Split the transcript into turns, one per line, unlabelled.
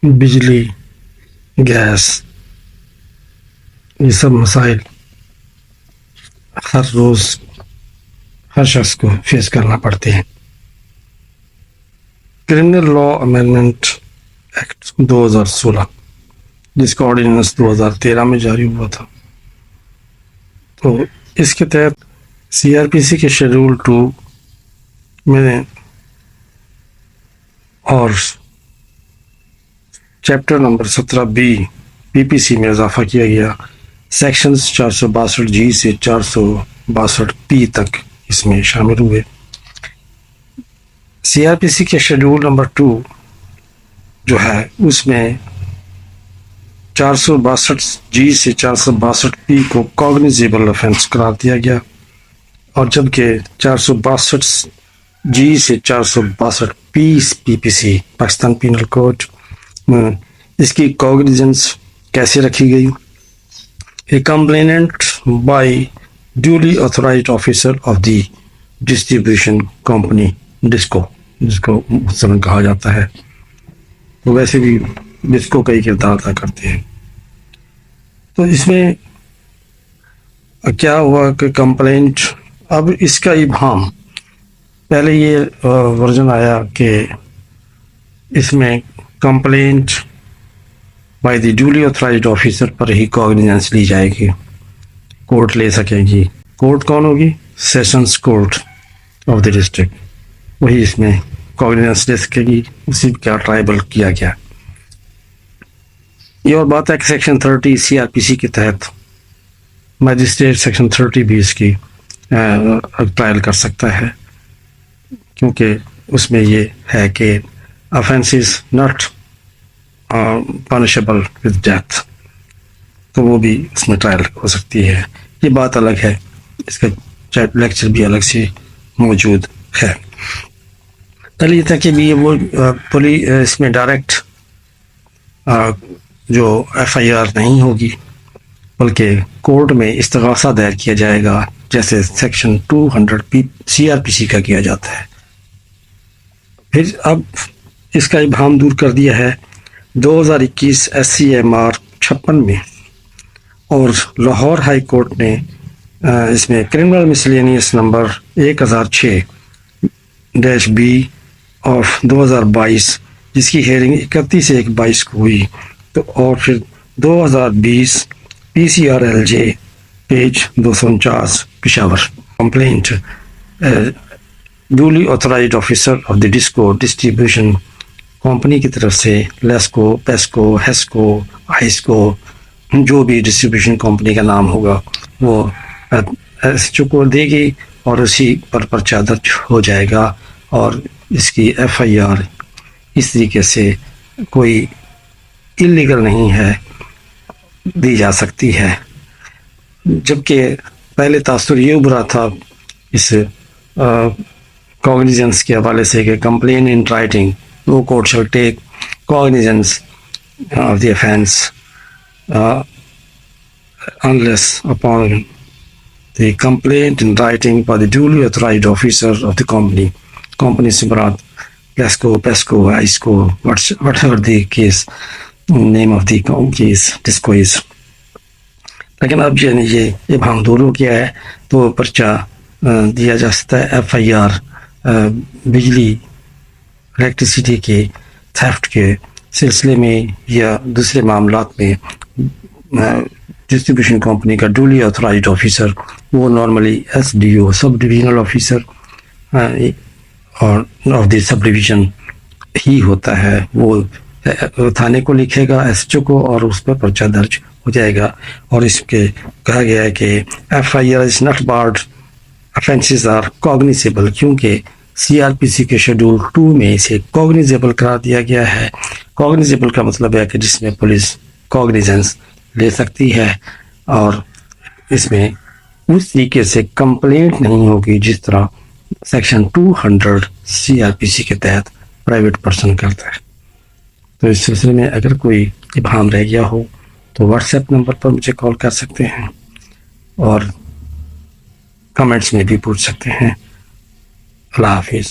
بجلی، گیس، یہ سب مسائل ہر روز ہر شخص کو فیس کرنا پڑتے ہیں۔ کرمنل لا امینڈمنٹ ایکٹ 2016 جس کا آرڈیننس 2013 میں جاری ہوا تھا، تو اس کے تحت سی آر پی سی کے شیڈول 2 میں اور چیپٹر نمبر 17B پی پی سی میں اضافہ کیا گیا۔ سیکشنز 462G سے 462P تک اس میں شامل ہوئے۔ سی آر پی سی کے شیڈول نمبر 2 جو ہے اس میں 462G سے 462P کو کوگنیزیبل آفینس قرار دیا گیا، اور جبکہ 462G سے 462P پی پی سی پاکستان پینل کوڈ میں اس کی کوگنیزنس کیسے رکھی گئی؟ A complainant by duly authorized officer of the distribution company disco, جس کو مثلاً کہا جاتا ہے، تو ویسے بھی ڈسکو کئی کردار ادا کرتے ہیں۔ تو اس میں کیا ہوا کہ کمپلینٹ، اب اس کا ابہام، پہلے یہ ورژن آیا کہ اس میں complaint by the duly authorised officer پر ہی کوگنیزنس لی جائے گی، کورٹ لے سکے گی۔ کورٹ کون ہوگی؟ Sessions court of the district, وہی اس میں کوگنیزنس لے سکے گی، اسی کا ٹرائبل کیا گیا۔ یہ اور بات ہے کہ سیکشن 30 سی آر پی سی کے تحت میجسٹریٹ سیکشن 30 بھی اس کی ٹرائل کر سکتا ہے، کیونکہ اس میں یہ ہے کہ offense is not punishable with death، تو وہ بھی اس میں ٹرائل ہو سکتی ہے۔ یہ بات الگ ہے، اس کا لیکچر بھی الگ سے موجود ہے۔ پہلے یہ تھا کہ بھی وہ اس میں ڈائریکٹ جو ایف آئی آر نہیں ہوگی، بلکہ کورٹ میں استغاثہ دائر کیا جائے گا، جیسے سیکشن 200 سی آر پی سی کا کیا جاتا ہے۔ پھر اب اس کا ابہام دور کر دیا ہے 2021 ایس سی ایم آر 56 میں، اور لاہور ہائی کورٹ نے اس میں criminal miscellaneous number 1006-B of 2022 جس کی ہیئرنگ 31/1/22 کو ہوئی، تو اور پھر 2020 P C R L J page 249 Peshawar, complaint duly authorised officer of the DISCO distribution company کی طرف سے لیسکو، پیسکو، ہیسکو، آئسکو، جو بھی ڈسٹریبیوشن کمپنی کا نام ہوگا وہ ایس ایچ او کو دے گی، اور اسی پر پرچہ درج ہو جائے گا، اور اس کی ایف آئی آر اس طریقے سے کوئی اللیگل نہیں ہے دی جا سکتی ہے۔ جبکہ پہلے تاثر یہ ابھرا تھا اس کوگنیزنس کے حوالے سے کہ complaint in writing, no court shall take cognizance of the offence unless upon the complaint in writing by the duly authorized officer of the company سے مراد LESCO, PESCO, IESCO, whatever the case name of the case DISCO is۔ لیکن اب یہ ابہام دور ہو گیا ہے، تو پرچہ دیا جا سکتا ہے ایف آئی آر بجلی، الیکٹریسٹی کے تھیفٹ کے سلسلے میں یا دوسرے معاملات میں۔ ڈسٹریبیوشن کمپنی کا ڈیولی آتھرائزڈ آفیسر وہ normally S D O, sub divisional officer اور آف دی سب ڈویژن ہی ہوتا ہے، وہ تھانے کو لکھے گا، ایس ایچ او کو، اور اس پر پرچہ درج ہو جائے گا۔ اور اس کے کہا گیا ہے کہ F I R is not barred, offences are cognizable، کیونکہ سی آر پی سی کے شیڈول 2 میں اسے کوگنیزیبل قرار دیا گیا ہے۔ کوگنیزیبل کا مطلب ہے کہ جس میں پولیس کوگنیزنس لے سکتی ہے، اور اس میں اس طریقے سے کمپلینٹ نہیں ہوگی جس طرح سیکشن 200 سی آر پی سی کے تحت پرائیویٹ پرسن کرتا ہے۔ تو اس سلسلے میں اگر کوئی ابہام رہ گیا ہو تو واٹس ایپ نمبر پر مجھے کال کر سکتے ہیں، اور کمنٹس میں بھی پوچھ سکتے ہیں۔ اللہ حافظ۔